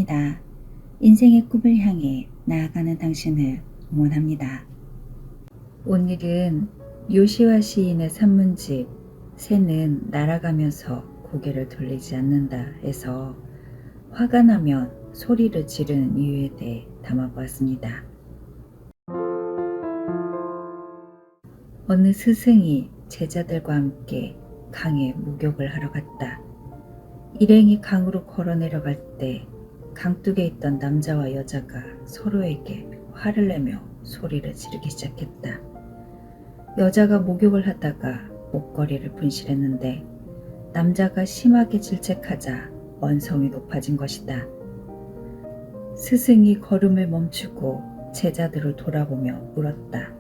사랑합니다. 인생의 꿈을 향해 나아가는 당신을 응원합니다. 오늘은 요시와 시인의 산문집 새는 날아가면서 고개를 돌리지 않는다 에서 화가 나면 소리를 지르는 이유에 대해 담아보았습니다. 어느 스승이 제자들과 함께 강에 목욕을 하러 갔다. 일행이 강으로 걸어 내려갈 때 강둑에 있던 남자와 여자가 서로에게 화를 내며 소리를 지르기 시작했다. 여자가 목욕을 하다가 목걸이를 분실했는데 남자가 심하게 질책하자 언성이 높아진 것이다. 스승이 걸음을 멈추고 제자들을 돌아보며 물었다.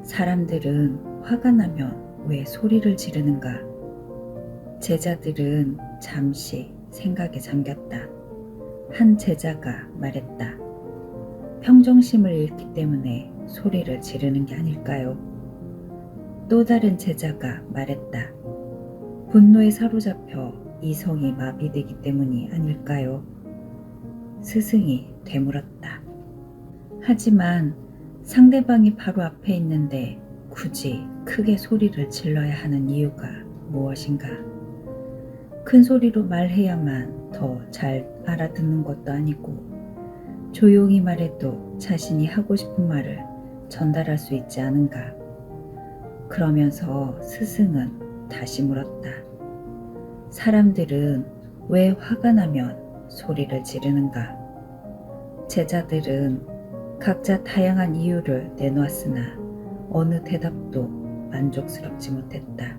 사람들은 화가 나면 왜 소리를 지르는가? 제자들은 잠시 생각에 잠겼다. 한 제자가 말했다. 평정심을 잃기 때문에 소리를 지르는 게 아닐까요? 또 다른 제자가 말했다. 분노에 사로잡혀 이성이 마비되기 때문이 아닐까요? 스승이 되물었다. 하지만 상대방이 바로 앞에 있는데 굳이 크게 소리를 질러야 하는 이유가 무엇인가? 큰 소리로 말해야만 더 잘 알아듣는 것도 아니고 조용히 말해도 자신이 하고 싶은 말을 전달할 수 있지 않은가? 그러면서 스승은 다시 물었다. 사람들은 왜 화가 나면 소리를 지르는가? 제자들은 각자 다양한 이유를 내놓았으나 어느 대답도 만족스럽지 못했다.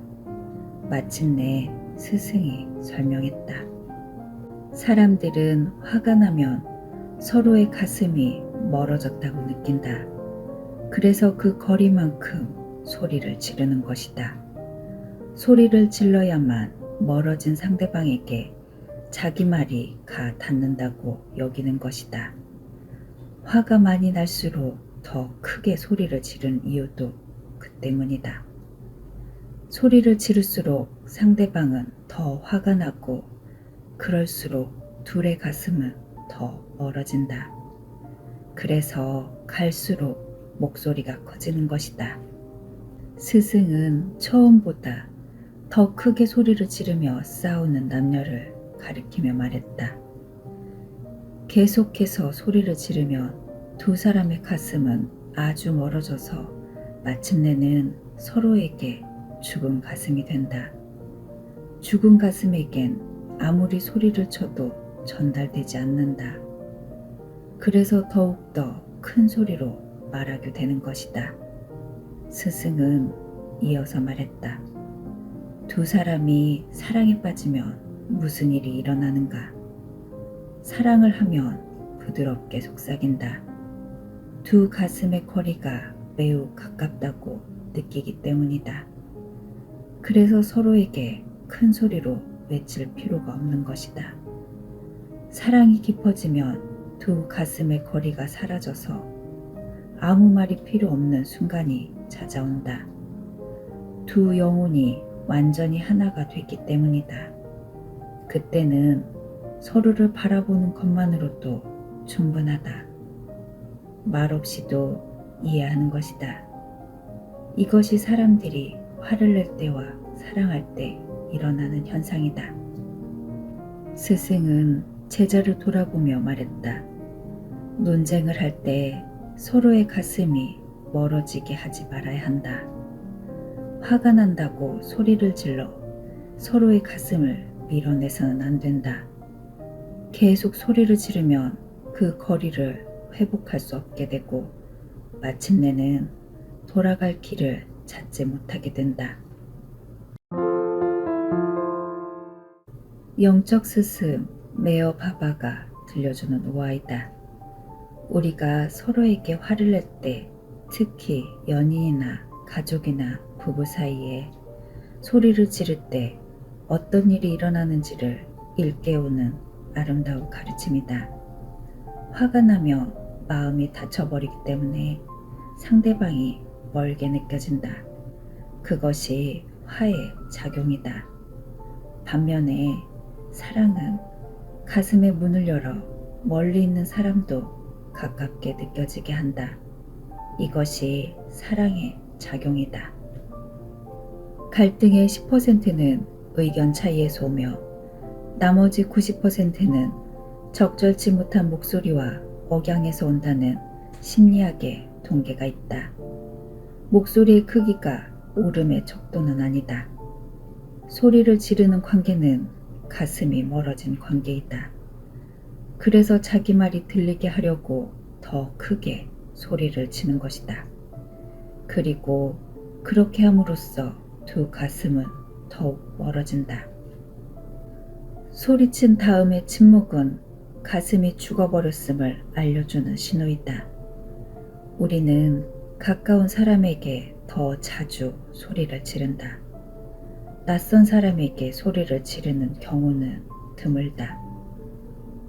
마침내 스승이 설명했다. 사람들은 화가 나면 서로의 가슴이 멀어졌다고 느낀다. 그래서 그 거리만큼 소리를 지르는 것이다. 소리를 질러야만 멀어진 상대방에게 자기 말이 가 닿는다고 여기는 것이다. 화가 많이 날수록 더 크게 소리를 지르는 이유도 그 때문이다. 소리를 지를수록 상대방은 더 화가 나고 그럴수록 둘의 가슴은 더 멀어진다. 그래서 갈수록 목소리가 커지는 것이다. 스승은 처음보다 더 크게 소리를 지르며 싸우는 남녀를 가리키며 말했다. 계속해서 소리를 지르면 두 사람의 가슴은 아주 멀어져서 마침내는 서로에게 죽은 가슴이 된다. 죽은 가슴에겐 아무리 소리를 쳐도 전달되지 않는다. 그래서 더욱더 큰 소리로 말하게 되는 것이다. 스승은 이어서 말했다. 두 사람이 사랑에 빠지면 무슨 일이 일어나는가? 사랑을 하면 부드럽게 속삭인다. 두 가슴의 거리가 매우 가깝다고 느끼기 때문이다. 그래서 서로에게 큰 소리로 외칠 필요가 없는 것이다. 사랑이 깊어지면 두 가슴의 거리가 사라져서 아무 말이 필요 없는 순간이 찾아온다. 두 영혼이 완전히 하나가 됐기 때문이다. 그때는 서로를 바라보는 것만으로도 충분하다. 말없이도 이해하는 것이다. 이것이 사람들이 화를 낼 때와 사랑할 때 일어나는 현상이다. 스승은 제자를 돌아보며 말했다. 논쟁을 할 때 서로의 가슴이 멀어지게 하지 말아야 한다. 화가 난다고 소리를 질러 서로의 가슴을 밀어내서는 안 된다. 계속 소리를 지르면 그 거리를 회복할 수 없게 되고 마침내는 돌아갈 길을 찾지 못하게 된다. 영적 스승 메어 바바가 들려주는 우화이다. 우리가 서로에게 화를 낼 때 특히 연인이나 가족이나 부부 사이에 소리를 지를 때 어떤 일이 일어나는지를 일깨우는 아름다운 가르침이다. 화가 나며 마음이 다쳐버리기 때문에 상대방이 멀게 느껴진다. 그것이 화의 작용이다. 반면에 사랑은 가슴의 문을 열어 멀리 있는 사람도 가깝게 느껴지게 한다. 이것이 사랑의 작용이다. 갈등의 10%는 의견 차이에서 오며 나머지 90%는 적절치 못한 목소리와 억양에서 온다는 심리학의 통계가 있다. 목소리의 크기가 울음의 척도는 아니다. 소리를 지르는 관계는 가슴이 멀어진 관계이다. 그래서 자기 말이 들리게 하려고 더 크게 소리를 치는 것이다. 그리고 그렇게 함으로써 두 가슴은 더욱 멀어진다. 소리친 다음의 침묵은 가슴이 죽어버렸음을 알려주는 신호이다. 우리는 가까운 사람에게 더 자주 소리를 지른다. 낯선 사람에게 소리를 지르는 경우는 드물다.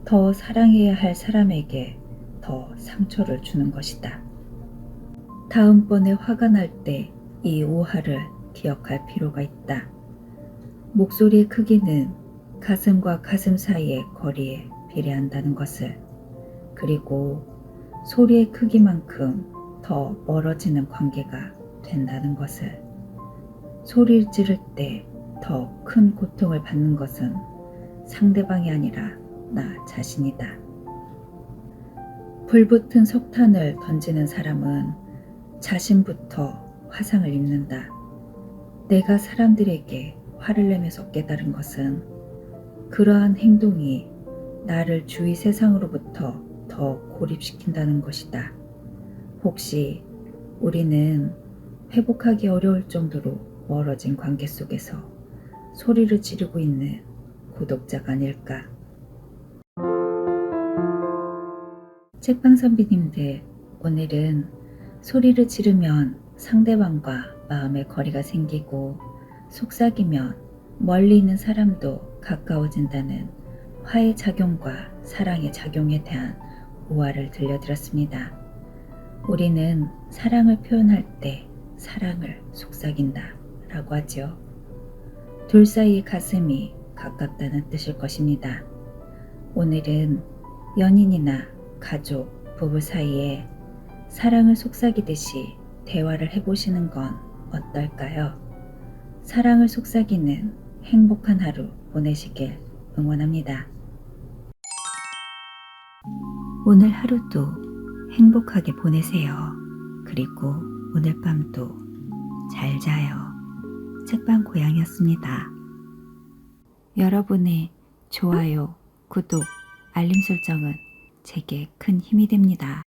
더 사랑해야 할 사람에게 더 상처를 주는 것이다. 다음번에 화가 날 때 이 오하를 기억할 필요가 있다. 목소리의 크기는 가슴과 가슴 사이의 거리에 비례한다는 것을, 그리고 소리의 크기만큼 더 멀어지는 관계가 된다는 것을, 소리를 지를 때 더 큰 고통을 받는 것은 상대방이 아니라 나 자신이다. 불붙은 석탄을 던지는 사람은 자신부터 화상을 입는다. 내가 사람들에게 화를 내면서 깨달은 것은 그러한 행동이 나를 주위 세상으로부터 더 고립시킨다는 것이다. 혹시 우리는 회복하기 어려울 정도로 멀어진 관계 속에서 소리를 지르고 있는 고독자가 아닐까? 책방 선비님들, 오늘은 소리를 지르면 상대방과 마음의 거리가 생기고 속삭이면 멀리 있는 사람도 가까워진다는 화의 작용과 사랑의 작용에 대한 우화를 들려드렸습니다. 우리는 사랑을 표현할 때 사랑을 속삭인다 라고 하죠. 둘 사이의 가슴이 가깝다는 뜻일 것입니다. 오늘은 연인이나 가족, 부부 사이에 사랑을 속삭이듯이 대화를 해보시는 건 어떨까요? 사랑을 속삭이는 행복한 하루 보내시길 응원합니다. 오늘 하루도 행복하게 보내세요. 그리고 오늘 밤도 잘 자요. 책방 고양이였습니다. 여러분의 좋아요, 구독, 알림 설정은 제게 큰 힘이 됩니다.